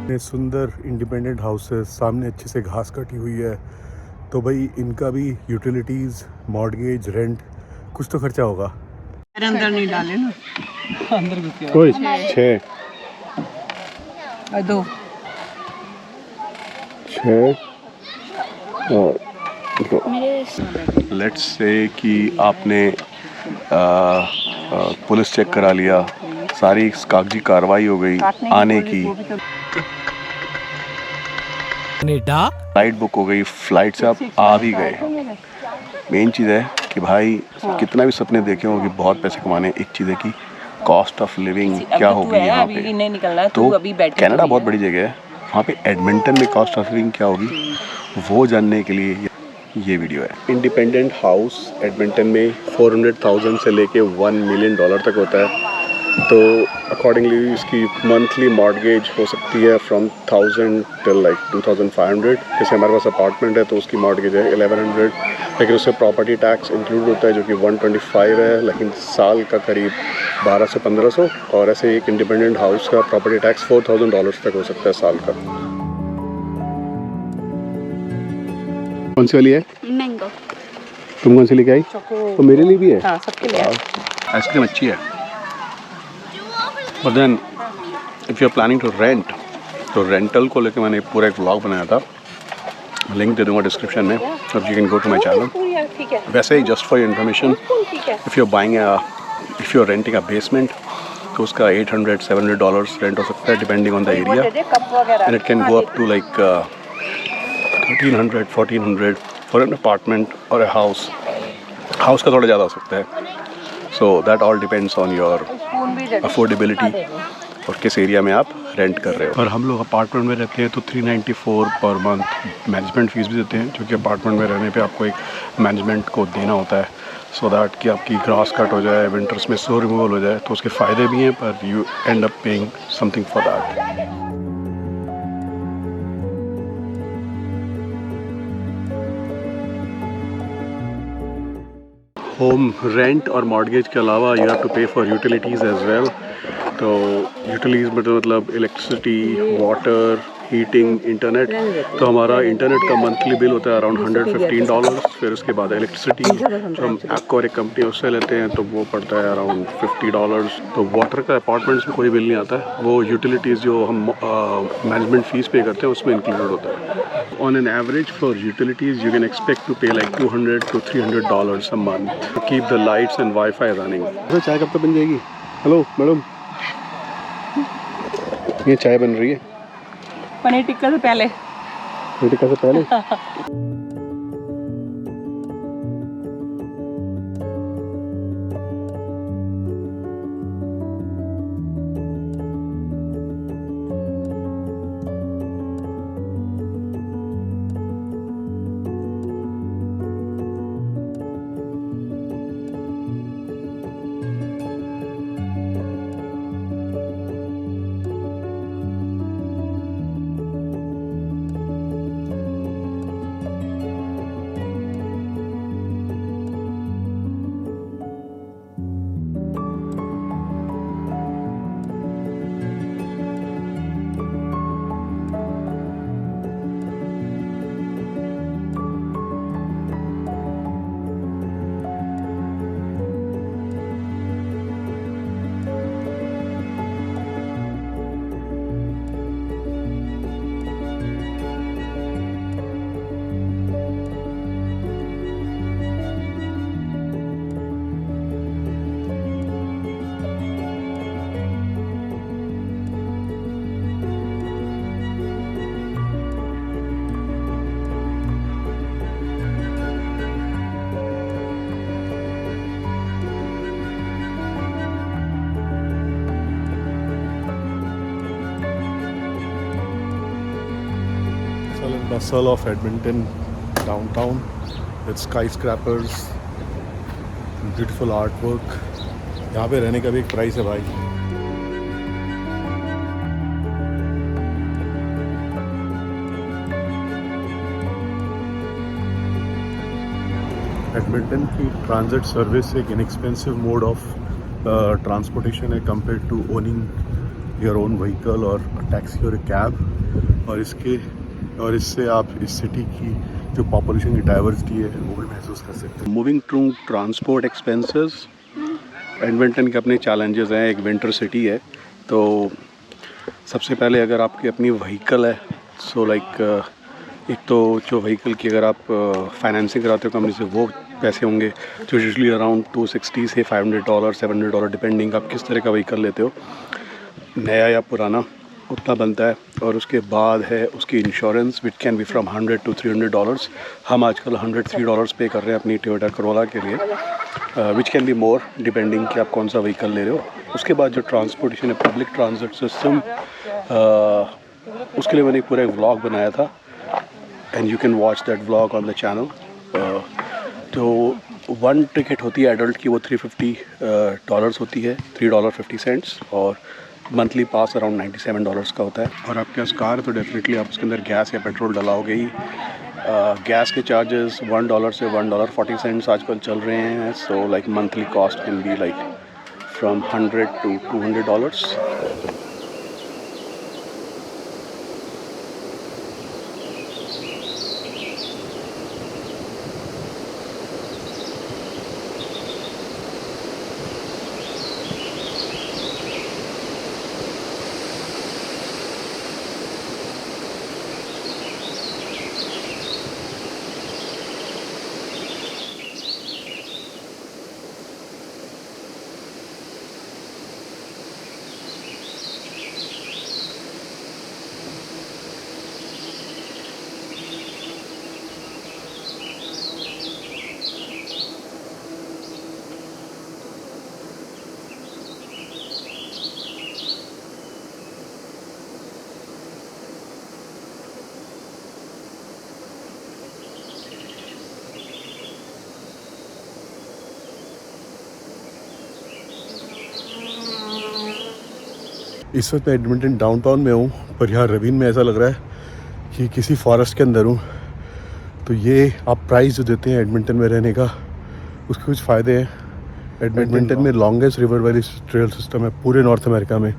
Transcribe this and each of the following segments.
इतने सुंदर independent houses, सामने अच्छे से घास कटी हुई है, तो भाई इनका भी यूटिलिटीज़, मॉर्गेज, रेंट कुछ तो खर्चा होगा। अंदर नहीं डाले ना, अंदर घुस कोई 6 दो 6 और लेट्स से कि आपने पुलिस चेक करा लिया, सारी कागजी कार्रवाई हो गई आने की, फ्लाइट बुक हो गई, फ्लाइट से आप आ भी गए। मेन चीज़ है कि भाई कितना भी सपने देखे होंगे बहुत पैसे कमाने, एक चीज़ है कि कॉस्ट ऑफ लिविंग क्या होगी यहाँ पे। तो कनाडा बहुत बड़ी जगह है, वहाँ पे एडमिंटन में कॉस्ट ऑफ लिविंग क्या होगी वो जानने के लिए ये वीडियो है। इंडिपेंडेंट हाउस एडमिंटन में 400,000 से लेके $1 मिलियन तक होता है। तो अकॉर्डिंगली इसकी मंथली मॉर्गेज हो सकती है फ्रॉम 1000 टिल लाइक 2500। जैसे हमारे पास अपार्टमेंट है तो उसकी मॉर्गेज है 1100, लेकिन उससे प्रॉपर्टी टैक्स इंक्लूड होता है जो कि 125 है, लेकिन साल का करीब 1200 से 1500। और ऐसे एक इंडिपेंडेंट हाउस का प्रॉपर्टी टैक्स $4000 तक हो सकता है साल का। कौन सी वाली है? मैंगो। तुम कौन सी लेके आई? तो मेरे लिए भी है। हाँ, सबके लिए। आइसक्रीम अच्छी है, but then if you are planning to rent, तो रेंटल को लेकर मैंने पूरा एक व्लॉग बनाया था, लिंक दे दूंगा डिस्क्रिप्शन में, और you can go to my channel. वैसे ही just for your information, if you are renting a basement तो उसका $800-700 रेंट हो सकता है depending on the area, and it can go up to like 1300-1400 for an apartment और a house का थोड़ा ज़्यादा हो सकता है। So that all depends on your affordability और किस एरिया में आप रेंट कर रहे हो। और हम लोग अपार्टमेंट में रहते हैं तो 394 पर मंथ मैनेजमेंट फ़ीस भी देते हैं, क्योंकि अपार्टमेंट में रहने पे आपको एक मैनेजमेंट को देना होता है, सो दैट कि आपकी ग्रास कट हो जाए, विंटर्स में स्नो रिमूवल हो जाए, तो उसके फ़ायदे भी हैं, पर you and up paying something for that. Home rent और मॉर्गेज के अलावा यू हैव टू पे फॉर यूटिलिटीज़ एज वेल। तो यूटिलिटीज़ में तो मतलब इलेक्ट्रिसिटी, वाटर, हीटिंग, इंटरनेट। तो हमारा इंटरनेट का मंथली बिल होता है अराउंड $115। फिर उसके बाद इलेक्ट्रिसिटी जो हम एक्को एक कंपनी उससे लेते हैं तो वो पड़ता है अराउंड $50। तो वाटर का अपार्टमेंट्स में कोई बिल नहीं आता है, वो यूटिलिटीज़ जो हम मैनेजमेंट फ़ीस पे करते हैं उसमें इंक्लूडेड होता है। On an average for utilities you can expect to pay like $200 to $300 a month to keep the lights and wifi running. चाय कब तक बन जाएगी? हेलो मैडम, ये चाय बन रही है पनीर टिक्का से पहले। पनीर टिक्का से पहले। hustle of Edmonton downtown with skyscrapers, beautiful artwork. यहाँ पे रहने का भी एक प्राइस है भाई. एडमिंटन की ट्रांजिट सर्विस एक इनएक्सपेंसिव मोड ऑफ ट्रांसपोर्टेशन है compare to owning your own vehicle और टैक्सी और कैब. और इससे आप इस सिटी की जो पॉपुलेशन की डाइवर्सिटी है वो भी महसूस कर सकते हैं. Moving to transport expenses, Edmonton के अपने चैलेंजेस हैं. एक विंटर सिटी है, तो सबसे पहले अगर आपकी अपनी व्हीकल है, सो लाइक एक तो जो व्हीकल की अगर आप फाइनेंसिंग कराते हो कंपनी से, वो पैसे होंगे जो यूजली अराउंड $260 से $500 $700 डिपेंडिंग आप किस तरह का व्हीकल लेते हो, नया या पुराना, उतना बनता है. और उसके बाद है उसकी insurance which can be from $100 to $300. हम आजकल $103 पे कर रहे हैं अपनी टोयोटा करोला के लिए, which can be more depending कि आप कौन सा व्हीकल ले रहे हो. उसके बाद जो ट्रांसपोर्टेशन है, पब्लिक ट्रांसपोर्ट सिस्टम, उसके लिए मैंने पूरा एक व्लॉग बनाया था and you can watch that vlog on the channel. तो 1 टिकट होती है एडल्ट की, वो $350 होती है, $3.50, और मंथली पास अराउंड $97 का होता है. और आपके पास कार है तो डेफिनेटली आप उसके अंदर गैस या पेट्रोल डलाओगे ही. गैस के चार्जेस $1 से $1.40 आजकल चल रहे हैं. So like monthly cost can be like from $100 to $200. इस वक्त मैं एडमिंटन डाउनटाउन में हूँ, पर यहाँ रवीन में ऐसा लग रहा है कि किसी फॉरेस्ट के अंदर हूँ. तो ये आप प्राइस जो देते हैं एडमिंटन में रहने का, उसके कुछ फ़ायदे हैं. एडमिंटन में longest river valley trail system है पूरे नॉर्थ अमेरिका में,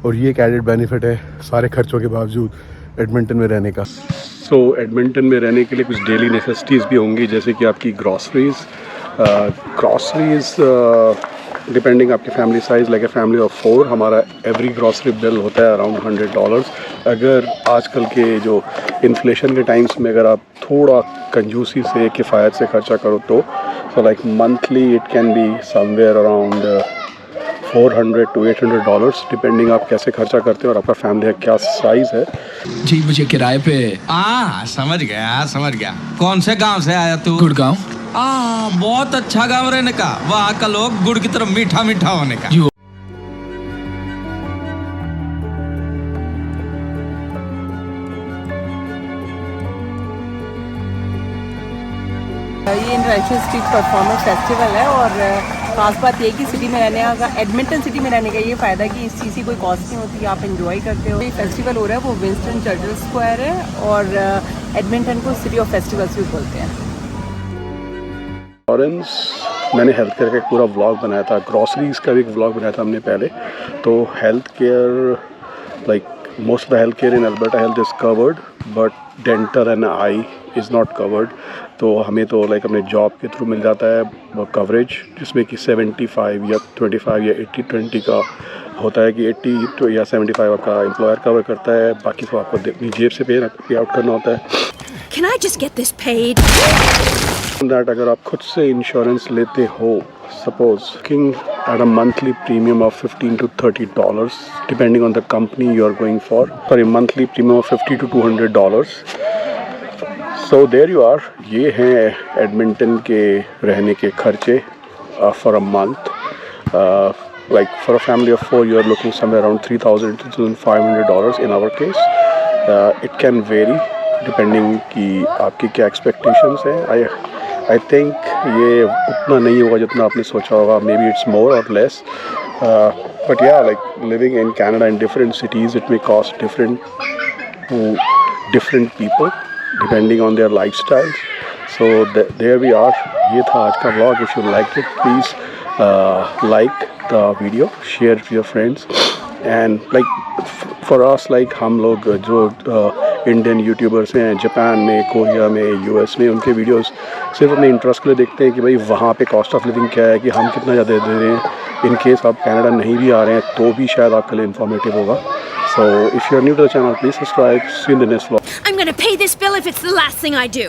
और ये एक एडेड बेनिफिट है सारे खर्चों के बावजूद एडमिंटन में रहने का. सो एडमिंटन में रहने के लिए कुछ डेली नेसेसिटीज़ भी होंगी, जैसे कि आपकी ग्रॉसरीज़ डिपेंडिंग आपकी family size, like a family of 4, हमारा एवरी ग्रॉसरी बिल होता है अराउंड $100. अगर आजकल के जो इन्फ्लेशन के टाइम्स में अगर आप थोड़ा कंजूसी से किफ़ायत से खर्चा करो तो like monthly it can be somewhere around $400 to $800 depending आप कैसे खर्चा करते हो और आपका फैमिली का क्या साइज़ है. जी मुझे किराए पे. समझ गया. कौन से गांव से आया तू? गुड़गांव. बहुत अच्छा गांव रहने का. वहाँ का लोग गुड़ की तरफ मीठा मीठा होने का. ये इंटरनेशनल स्ट्रीट परफॉर्मेंस फेस्टिवल है, और खास बात ये कि सिटी में रहने का, एडमिंटन सिटी में रहने का ये फ़ायदा है कि इस चीज़ की कोई कॉस्ट नहीं होती, आप एंजॉय करते हो. ये फेस्टिवल हो रहा है वो विंस्टन चर्चिल स्क्वायर है, और एडमिंटन को सिटी ऑफ फेस्टिवल्स भी बोलते हैं. मैंने हेल्थ केयर का एक पूरा व्लॉग बनाया था, ग्रॉसरीज़ का भी एक व्लॉग बनाया था हमने पहले. तो health care, like most of the health care in Alberta health is covered, but dental and I is not covered. तो हमें तो लाइक अपने जॉब के थ्रू मिल जाता है वो कवरेज, जिसमें कि 75 या 25 या 80-20 का होता है, कि 80 या 75 आपका एम्प्लॉयर कवर करता है, बाकी तो आपको अपनी जेब से पे आउट करना होता है. Can I just get this paid? That अगर आप खुद से इंश्योरेंस लेते हो, suppose king at a monthly premium of $15 to $30 depending on the company you are going for monthly premium of $50 to $200. So there you are. ये हैं Edmonton के रहने के खर्चे for a month. like for a family of 4 you are looking somewhere around $3,000 to $3,500 in our case. It can vary depending कि आपकी क्या expectations हैं. आई थिंक ये उतना नहीं होगा जितना आपने सोचा होगा. मे बी इट्स मोर और less. But yeah, like living in Canada in different cities, it may cost different to different people depending on their lifestyles. So there we are. ये था आज का vlog. If you liked it, please like the video, share with your friends, and like for us, like हम लोग जो Indian YouTubers हैं Japan में, Korea में, यूएस में, उनके वीडियोस सिर्फ अपने इंटरेस्ट के लिए देखते हैं कि भाई वहाँ पे कॉस्ट ऑफ लिविंग क्या है, कि हम कितना ज़्यादा दे रहे हैं. इन केस आप कनाडा नहीं भी आ रहे हैं तो भी शायद आपके लिए इन्फॉर्मेटिव होगा. So if you are new to the channel, please subscribe. See you in the next vlog. I'm gonna pay this bill if it's the last thing I do.